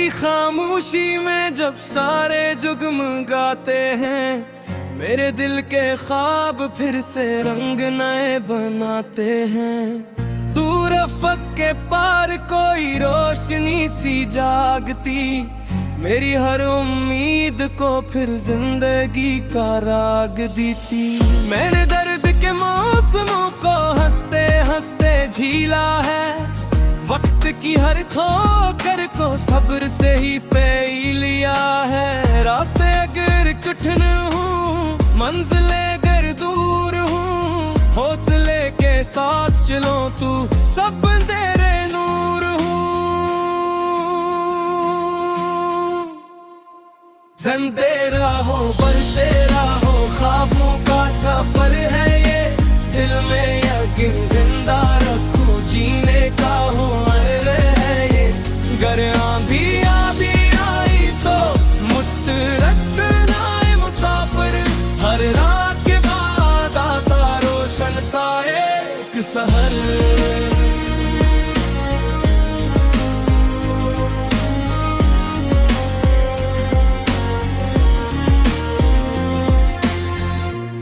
तेरी खामोशी में जब सारे जुगमगाते हैं, मेरे दिल के ख्वाब फिर से रंग नए बनाते हैं। दूर अफक के पार कोई रोशनी सी जागती, मेरी हर उम्मीद को फिर जिंदगी का राग देती। मैंने दर्द के मौसमों को हंसते हंसते झीला है, वक्त की हर ठोकर को सब्र से ही पे लिया है। रास्ते अगर कठिन हूँ, मंजिलें अगर दूर हूँ, हौसले के साथ चलो तू सब तेरे नूर हूँ। ज़िंदे रहो बढ़ते रहो, ख्वाबों का सफर है ये, दिल में यकीन जिंदा रखो, जीने का हुनर है ये। गर आंधी आई तो मुट्ठ रखना है मुसाफिर, हर रात के बाद आता रोशन सा एक सहर।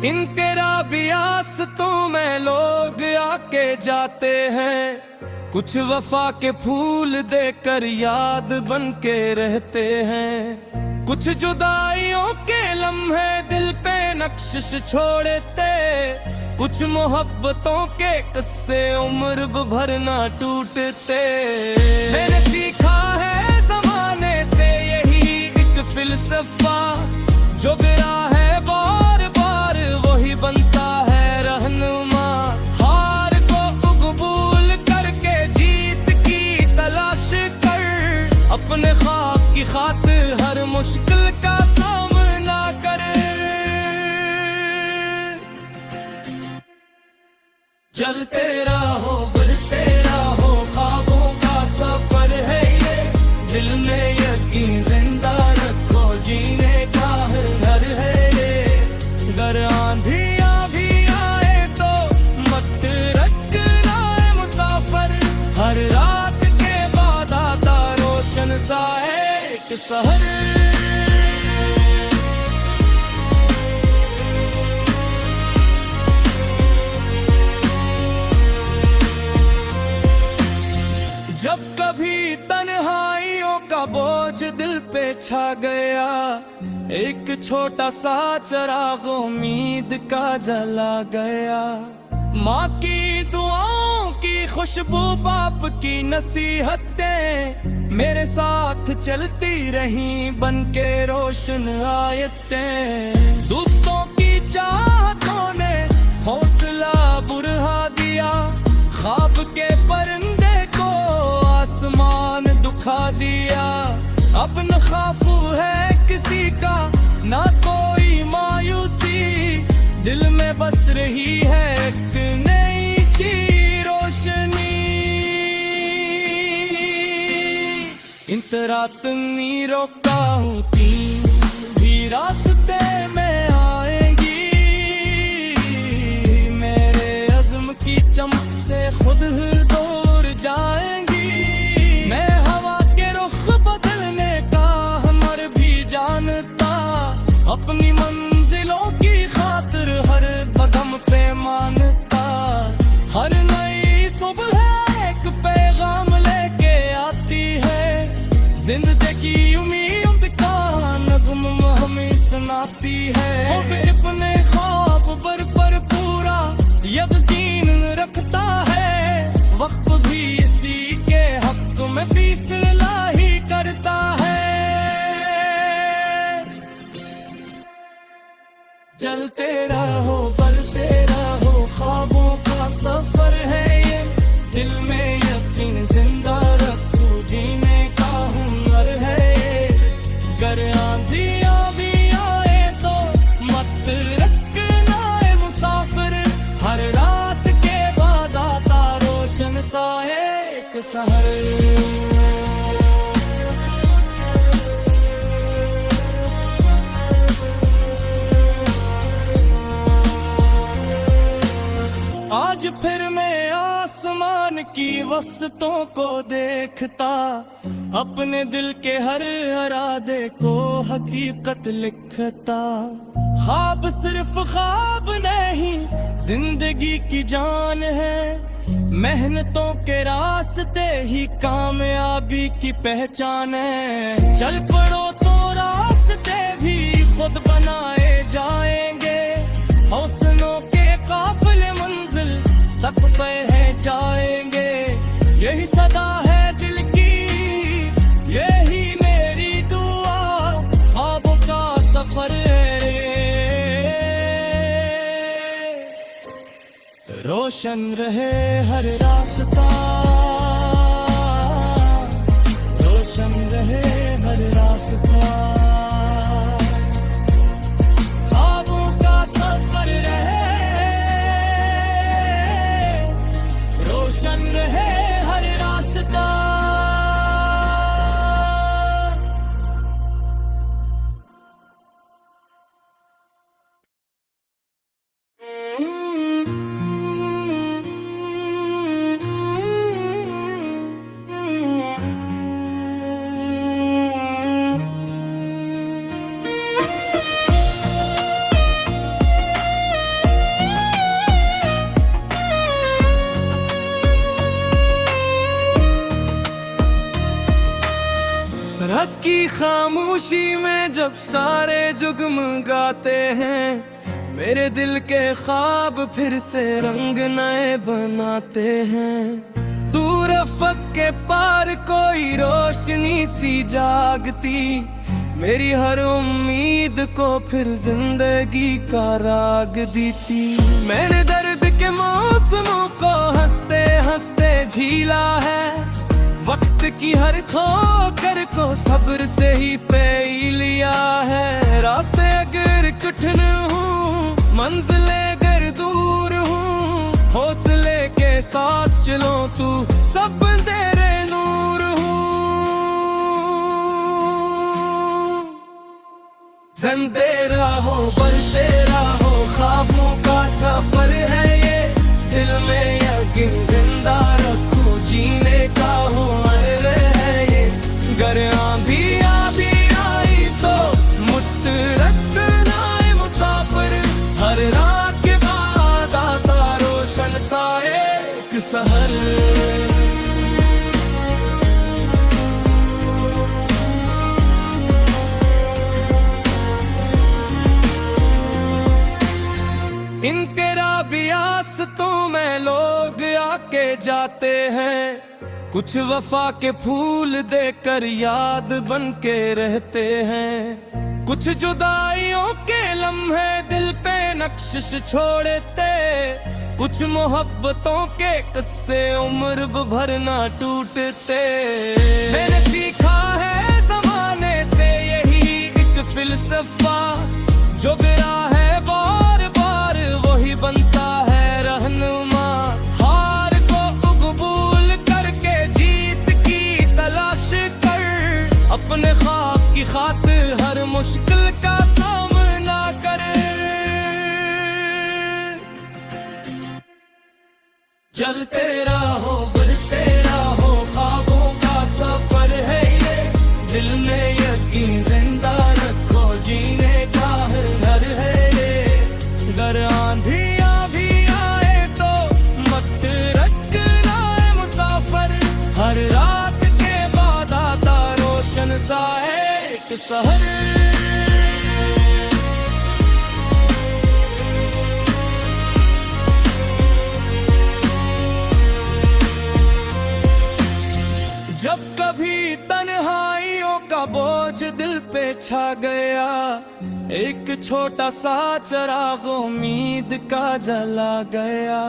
इन तेरा बियास तो में लोग आके जाते हैं, कुछ वफा के फूल देकर याद बन के रहते हैं। कुछ जुदाइयों के लम्हे दिल पे नक्शिश छोड़ते, कुछ मोहब्बतों के किस्से उम्र भर ना टूटते। मैंने सीखा है जमाने से यही एक फिलसफा, जो गिरा है बार बार वही बनता है रहनुमा। हार को कबूल करके जीत की तलाश कर, अपने ख्वाब की खातिर हर मुश्किल का सामना कर। चलते रहो बढ़ते रहो, ख्वाबों का सफर है ये, दिल में यकीन जिंदा रखो, जीने का हुनर है ये। गर आंधी भी आए तो मत रखना है मुसाफिर, हर रात के बाद आता रोशन सा एक सहर। जब कभी तन्हाइयों का बोझ दिल पे छा गया, एक छोटा सा चिराग उम्मीद का जला गया। माँ की दुआओं की खुशबू, बाप की नसीहतें मेरे साथ चलती रही बन के रोशन आयतें। दोस्तों की चाहतों ने हौसला बुढ़ा दिया, ख्वाब के परिंदे को आसमान दुखा दिया। अब न खौफ है किसी का ना कोई मायूसी, दिल में बस रही है एक नई सी रोशनी। इन रात मीरों का होती भी रास्ते में आएंगी, मेरे अज़्म की चमक से खुद दूर जाएंगी। मैं हवा के रुख बदलने का हमर भी जानता, अपनी मंजिलों की खातिर हर कदम पे मानता। हर नई सुबह एक पैगाम लेके आती है, जिंदगी उम्मीद का नग़्मा हमें सुनाती है। खुद अपने ख्वाब पर पूरा यकीन रखता है, वक्त भी इसी के हक में फैसला ही करता है। चलते रहो बढ़ते रहो, ख्वाबों का सफर है ये, दिल में यकीन जिंदा रखो, जीने का हुनर है ये। गर आंधी भी आए तो मत रखना है मुसाफिर, हर रात के बाद आता रोशन सा एक सहर। आज फिर मैं आसमान की वस्तुओं को देखता, अपने दिल के हर इरादे को हकीकत लिखता। ख्वाब सिर्फ ख्वाब नहीं, जिंदगी की जान है। मेहनतों के रास्ते ही कामयाबी की पहचान है। चल पड़ो तो रास्ते भी खुद बनाए जाएंगे। हौसलों के काफिले मंजिल तक पहुंचाएंगे। यही सदा है दिल की, यही मेरी दुआ। ख्वाबों का सफर है, रोशन रहे हर रास्ता, रोशन रहे हर रास्ता। ख्वाबों का सफर रहे, रोशन रहे हर रास्ता। रात की खामोशी में जब सारे जुगमगाते हैं, मेरे दिल के ख्वाब फिर से रंग नए बनाते हैं। दूर अफक के पार कोई रोशनी सी जागती, मेरी हर उम्मीद को फिर जिंदगी का राग देती। मैंने दर्द के मौसमों को हंसते हंसते झीला है। वक्त की हर ठोकर को सब्र से ही पे लिया है। रास्ते अगर कठिन हूँ, मंजिलें अगर दूर हूँ, हौसले के साथ चलो तू सब तेरे नूर हूँ। ज़िंदे रहो बढ़ते रहो, ख्वाबों का सफर है ये। दिल में यकीन जिंदा रखो, जीने का हुनर है ये। गर आंधी आई तो मुट्ठ रखना है मुसाफिर। हर रात के बाद आता रोशन सा एक सहर। इनके राबियासतों में लोग आके जाते हैं, कुछ वफा के फूल देकर याद बन के रहते हैं। कुछ जुदाइयों के लम्हे दिल पे नक्शिश छोड़ते, कुछ मोहब्बतों के किस्से उम्र भर ना टूटते। मैंने सीखा है जमाने से यही एक फिलसफा, जो गिरा है बार बार वही बनता है रहनुमा। हार को कबूल करके जीत की तलाश कर, अपने ख्वाब की खातिर हर मुश्किल का सामना कर। चलते रहो बढ़ते रहो, ख्वाबों का सफर है ये। दिल में यकीन जिंदा रखो, जीने का हुनर है ये। गर आंधियां भी आए तो मत रखना है मुसाफिर। हर रात के बाद आता रोशन सा एक सहर। जब कभी तन्हाइयों का बोझ दिल पे छा गया, एक छोटा सा चिराग उम्मीद का जला गया।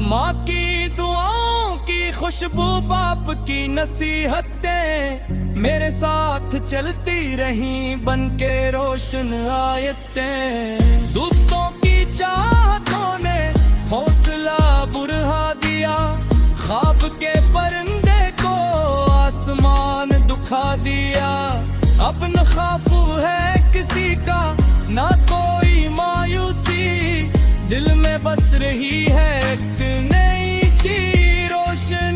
माँ की दुआओं की खुशबू, बाप की नसीहतें मेरे साथ चलती रही बन के रोशन आयतें। दोस्तों की चाहतों ने हौसला बुढ़ा दिया, ख्वाब के परिंदे को आसमान दुखा दिया। अब न खौफ है किसी का, ना कोई मायूसी, दिल में बस रही है एक नई सी रोशनी।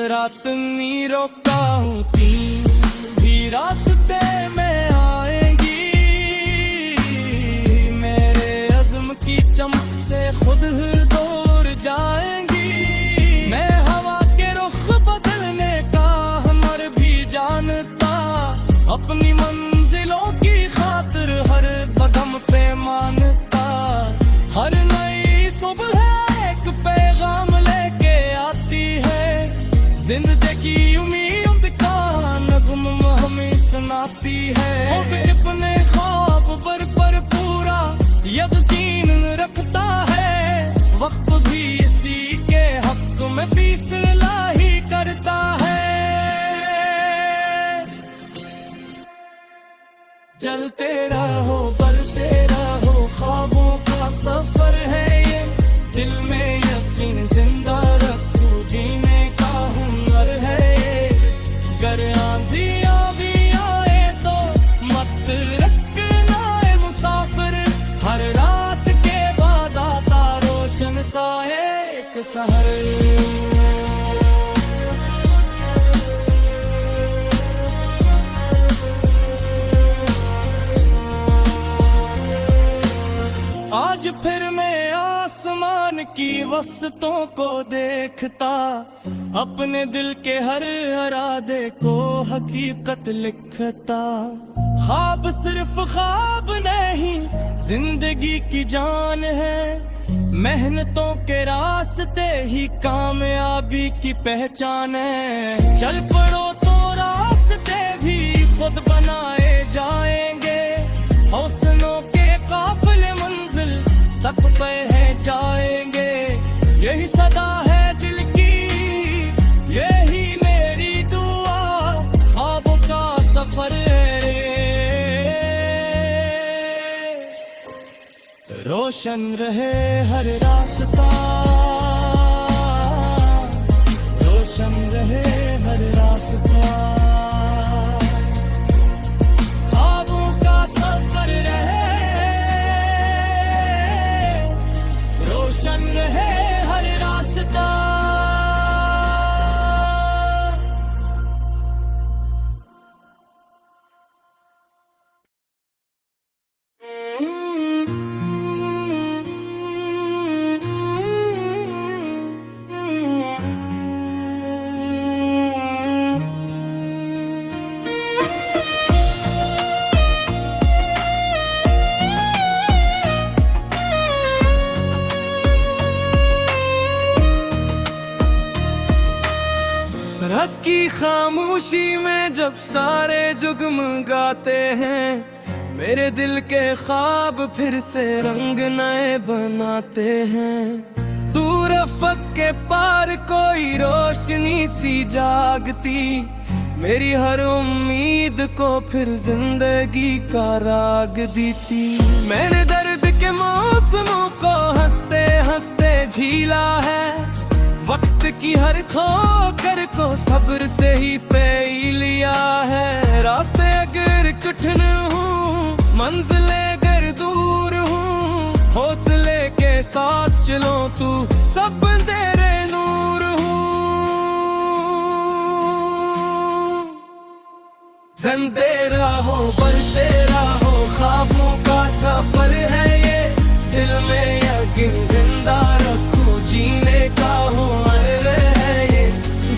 रात मीरों का हूँ, तीन भी रास्ते में आएंगी। मेरे अज़्म की चमक से खुद दूर जाएंगी। मैं हवा के रुख बदलने का हमर भी जानता, अपनी मंजिलों की खातिर हर कदम पे मानता। हर नई सुबह एक पैगाम लेके आती है, जिंदगी उम्मीद का नग़्मा हमें सुनाती है। खुद अपने ख्वाब पर पूरा यकीन रखता है, वक्त भी इसी के हक में फैसला ही करता है। चलते रहो बढ़ते रहो, ख्वाबों का सफर है ये, दिल में यकीन जिंदा रखो, जीने का हुनर है ये। गर आंधियां भी आए तो मत रखना है मुसाफिर, हर रात के बाद आता रोशन सा एक सहर। आज फिर मैं आसमान की वस्तों को देखता, अपने दिल के हर इरादे को हकीकत लिखता। ख्वाब सिर्फ ख्वाब नहीं, जिंदगी की जान है, मेहनतों के रास्ते ही कामयाबी की पहचान है। चल पड़ो तो रास्ते भी खुद बनाए जाएंगे, हौसलों के काफिले मंजिल तक पहुंच जाएंगे। यही सदा है दिल की, यही मेरी दुआ, ख्वाबों का सफर है, रोशन रहे हर रास्ता, रोशन रहे हर रास्ता। ख्वाबों का सफर रहे, रोशन रहे हर रास्ता। रात की खामोशी में जब सारे जुगमगाते हैं, मेरे दिल के ख्वाब फिर से रंग नए बनाते हैं। दूर अफ़क़ के पार कोई रोशनी सी जागती, मेरी हर उम्मीद को फिर जिंदगी का राग देती। मैंने दर्द के मौसमों को हंसते हंसते झीला है, वक्त की हर ठोकर को सब्र से ही पे लिया है। रास्ते अगर कठिन हूँ, मंजिलें अगर दूर हूँ, हौसले के साथ चलो तू सब तेरे नूर हूँ। चलते रहो बढ़ते रहो, ख्वाबों का सफर है ये, दिल में यकीन जिंदा रखो, जीने का हुनर है ये।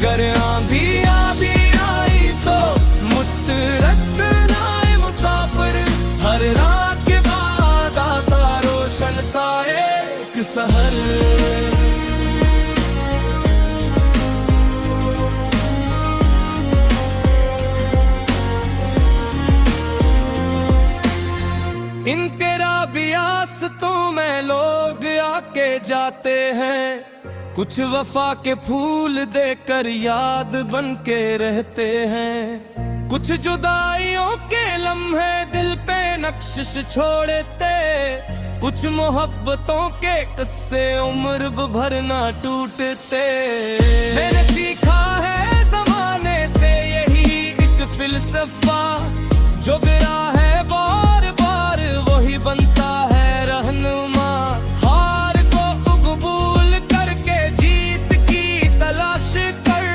गर आंधियां भी आई तो मुत रखना है मुसाफिर, हर रात के बाद आता रोशन सा एक सहर। इन तेरा बियासतों में लोग आके जाते हैं, कुछ वफा के फूल देकर याद बन के रहते हैं। कुछ जुदाइयों के लम्हे दिल पे नक्शिश छोड़ते, कुछ मोहब्बतों के किस्से उम्र भर ना टूटते। मैंने सीखा है जमाने से यही एक फिलसफा, जो गिरा है बार बार वही बनता है रहनुमा। हार को कबूल करके जीत की तलाश कर,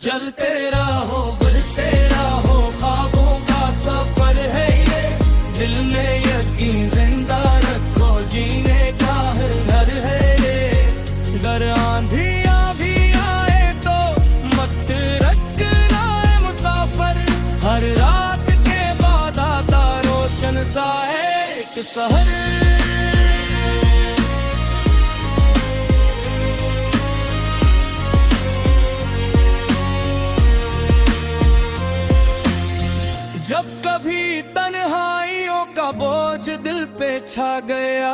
चलते रहो बढ़ते रहो, ख्वाबों का सफर है ये, दिल में यकीन जिंदा रखो, जीने का घर है ये। अगर आंधिया भी आए तो मत रखना है मुसाफिर, हर रात के बाद आता रोशन सा एक शहर। जब कभी तन्हाइयों का बोझ दिल पे छा गया,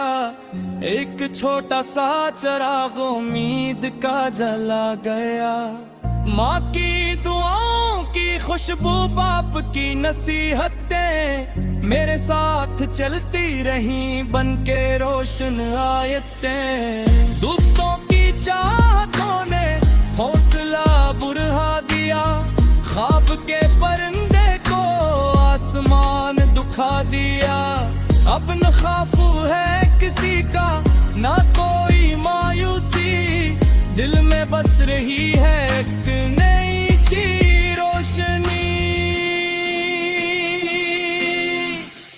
एक छोटा सा चिराग उम्मीद का जला गया। माँ की दुआओं की खुशबू, बाप की नसीहतें मेरे साथ चलती रही बन के रोशन आयतें। दोस्तों की चाहतों ने हौसला बुरहा दिया, ख्वाब के परिंदे आसमान दुखा दिया। अब न खौफ है किसी का, ना कोई मायूसी, दिल में बस रही है एक नई सी रोशनी।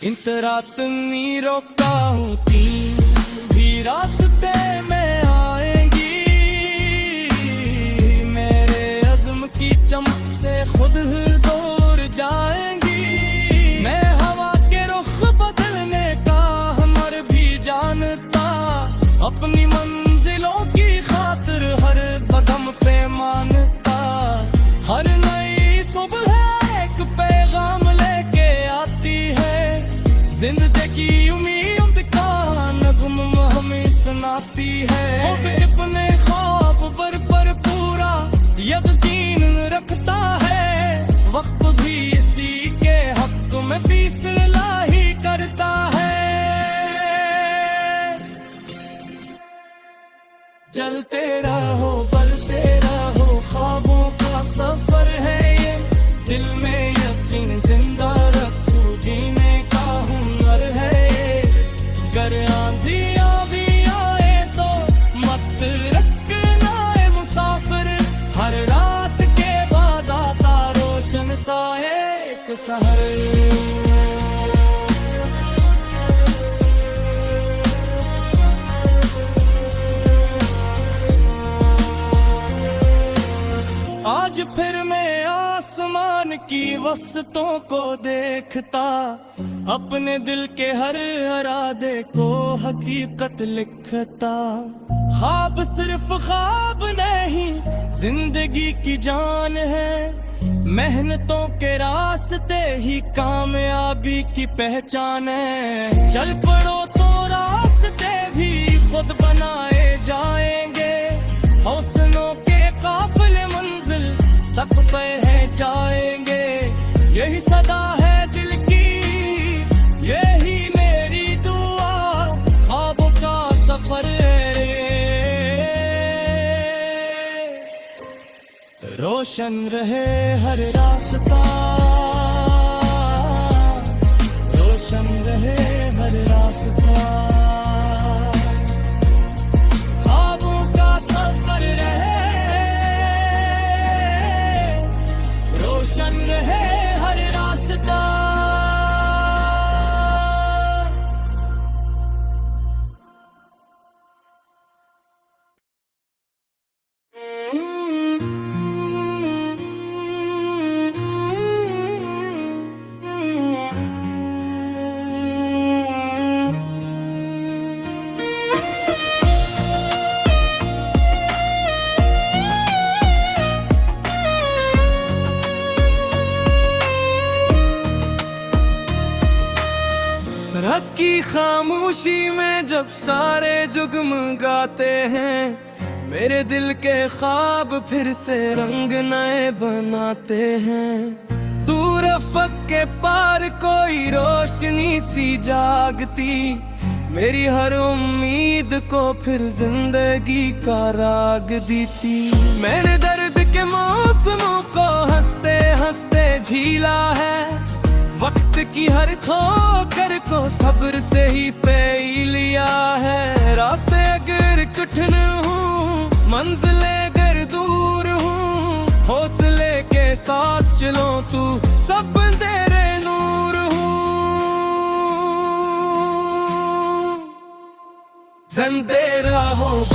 इन रात मीरों का हूँ तीन भी रास्ते में आएंगी, मेरे अज़्म की चमक से खुद दूर जाएंगी। मैं हवा के रुख बदलने का हमर भी जानता, अपनी मंजिलों की खातिर हर कदम पे मानता। हर नई सुबह एक पैगाम लेके आती है, जिंदगी उम्मीद का नगमा हमें सुनाती है। अपने ख्वाब पर पूरा यकीन रखता है, वक्त भी इसी के हक में फैसला ही करता है। चलते रहो बढ़ते रहो, ख्वाबों का सफर है ये, दिल में यकीन जिंदा रखो, जीने का हुनर है ये। अगर आंधियां भी आए तो मत रखना है मुसाफिर, हर रात के बाद आता रोशन सा एक शहर। आज फिर मैं आसमान की वस्तों को देखता, अपने दिल के हर इरादे को हकीकत लिखता। ख्वाब सिर्फ ख्वाब नहीं, जिंदगी की जान है, मेहनतों के रास्ते ही कामयाबी की पहचान है। चल पड़ो तो रास्ते भी खुद बनाए जाएंगे, हौसलों के काफिले मंजिल तक पहुंचाएंगे। यही सदा है दिल की, यही मेरी दुआ, ख्वाबों का सफर रोशन रहे हर रास्ता, रोशन रहे हर रास्ता। ख्वाबों का सफर रहे, रोशन रहे हर रास्ता। रात की खामोशी में जब सारे जुगमगाते हैं, मेरे दिल के ख्वाब फिर से रंग नए बनाते हैं। दूर अफक के पार कोई रोशनी सी जागती, मेरी हर उम्मीद को फिर जिंदगी का राग देती। मैंने दर्द के मौसमों को हंसते हंसते झीला है, वक्त की हर ठोकर को सब्र से ही पे लिया है। रास्ते अगर कठिन हूँ, मंजिलें अगर दूर हूँ, हौसले आंचलों तू सब तेरे नूर हूँ जिंदे रहो।